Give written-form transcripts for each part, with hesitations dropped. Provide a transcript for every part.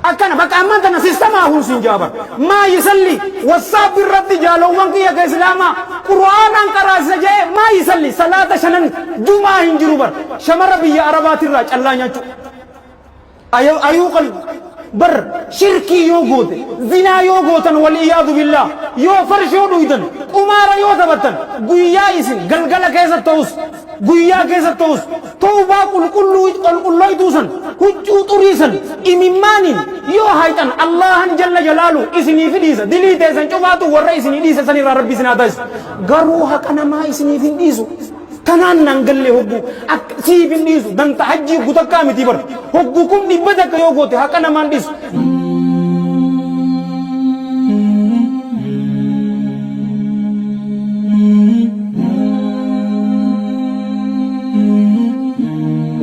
أكنا بك أمانتنا سيستما هو سنجابر ما يسلي والصاب الرد جالو وانكي يا إسلاما قرآن أنكر سجى ما يسلي صلاة شنن جمعة هنجروبر شمر بيا عربات الراج الله يجو أيو قلب بر شركي يوغوت زنا يوغوتن والعياذ بالله يو فرشو دويدن أمارا يو ثبتن غويا إسن غلغلا كيسا توس غويا كيسا توس توبا كل يدوسن هجو تريسن إميمانين يو هايتن الله جل جلاله إسني في ديسا دلي تيسن شوفاتو ورا إسني ديسا سنير ربي سنادايس غروها كان ما إسني في ديسو تنان نانغلي هبو سيبين ديسو دان تحجي غتكامي تيبر هبوكم دي بدك يوغوتي هكذا مان ديسو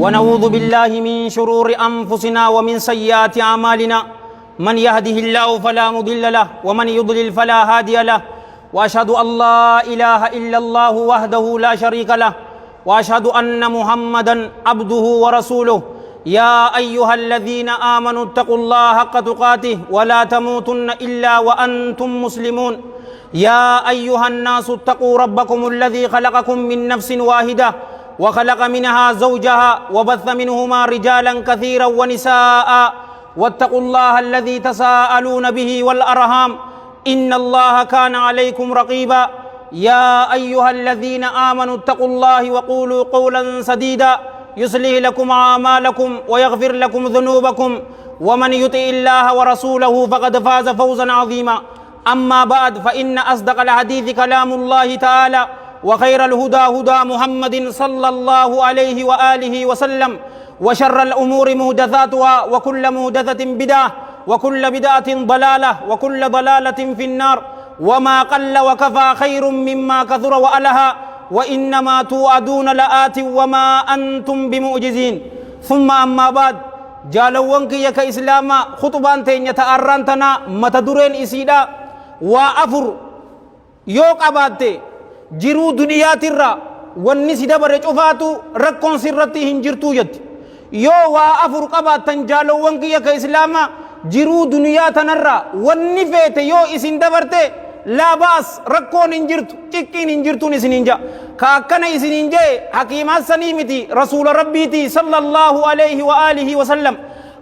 ونعوذ بالله من شرور أنفسنا ومن سيئات أعمالنا من يهده الله فلا مضل له ومن يضلل فلا هادي له وأشهد أن لا إله إلا الله وحده لا شريك له وأشهد أن محمدا عبده ورسوله يا أيها الذين آمنوا اتقوا الله حق تقاته ولا تموتن إلا وأنتم مسلمون يا أيها الناس اتقوا ربكم الذي خلقكم من نفس واحدة وخلق منها زوجها وبث منهما رجالا كثيرا ونساء واتقوا الله الذي تساءلون به والأرحام إن الله كان عليكم رقيبا يا أيها الذين آمنوا اتقوا الله وقولوا قولا سديدا يصلح لكم أعمالكم ويغفر لكم ذنوبكم ومن يطع الله ورسوله فقد فاز فوزا عظيما أما بعد فإن أصدق الحديث كلام الله تعالى وخير الهدى هدى محمد صلى الله عليه وآله وسلم وشر الأمور محدثاتها وكل محدثة بدعة وكل بدعة ضلالة وكل ضلالة في النار وما قل وكفى خير مما كثر وألها وإنما توعدون لآت وما أنتم بمعجزين ثم أما بعد جالوانك يك إسلاما خطبان تين يتأرانتنا متدورين إسيدا وأفر يوك أبادتي jiruu duniyaatirra wanni si dabare cufaatu rakkoon sirratti hin jirtuu jetti yoo waa afur qabaattan jaalowwan kiyya ka islaamaa jiruu duniyaa tanarra wanni feete yoo isin dabarte laa baas rakkoon hin jirtu xiqqin hin jirtuun isin hin jaa ka akkana isin hin jee hakiimaa sanii miti rasuula rabbiiti sallallahu alayhi wa alihi wa sallam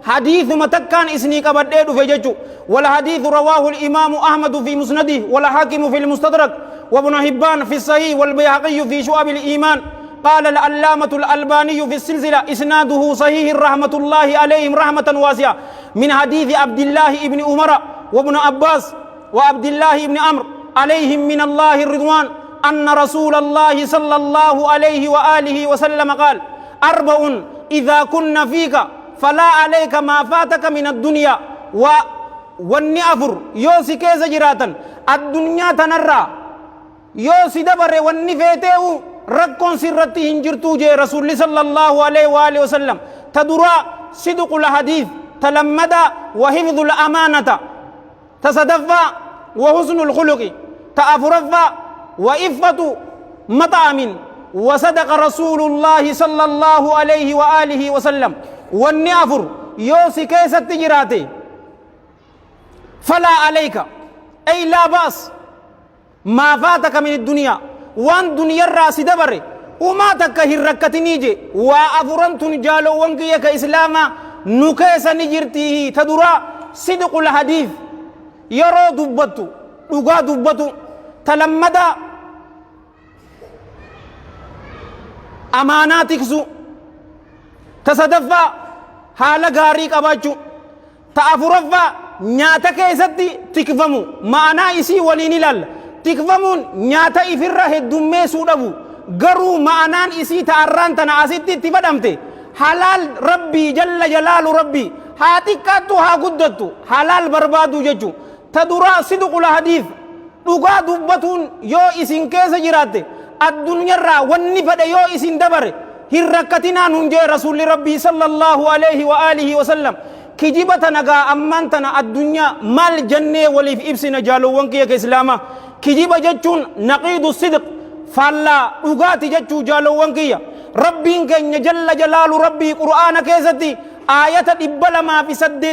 حديث متكان إسني كبدأ فجتو والحديث رواه الإمام أحمد في مسنده والحاكم في المستدرك وابن حبان في الصحيح والبيهقي في شعب الإيمان قال العلامة الألباني في السلسلة إسناده صحيح رحمة الله عليهم رحمة واسعة من حديث عبد الله بن عمر وابن عباس وعبد الله بن عمرو عليهم من الله الرضوان أن رسول الله صلى الله عليه وآله وسلم قال أربع إذا كنا فيك فلا عليك ما فاتك من الدنيا والنعفر يوسي كيس جراتا الدنيا تنرى يوسي دبر والنفيته ركون سرته هنجرتو جي رسول صلى الله عليه وآله وسلم تدرى صدق الحديث تلمد وحفظ الأمانة تصدفى وحسن الخلق تأفرفى وإفة مطعم وصدق رسول الله صلى الله عليه وآله وسلم والنعفر يوسي كيسة تجراتي فلا عليك أي لا باس ما فاتك من الدنيا وان دنيا الراس دبر وما تكهر ركتنيجي وأفرنت نجالو وانكي كإسلاما نكيس نجرتيه تدرى صدق الحديث يرو دبتو لغا دبتو تلمد أماناتك سو تصدفا حالا غاري قباچو تأفرفا نياتا كيستي تكفمو معنا إسي وليني لال تكفمون نياتا إفره الدمي سودبو غرو معنان إسي تأران تنعسيتي تفدمتي حلال ربي جل جلال ربي هاتكاتو ها قدتو حلال بربادو ججو تدرى صدق الحديث لغا دبتون يو إسين كيس جراتي الدنيا را ونفد يو إسين دبر هركتنا ننجي رسول ربي صلى الله عليه وآله وسلم كجبتنا غا أمانتنا الدنيا مال جنة وليف إبسنا جالوان كيك إسلاما كجب جتون نقيد الصدق فلا أغاتي جتو جالوان كيا ربي كن جل جلال ربي قرآن كيستي آية إبلا ما في سد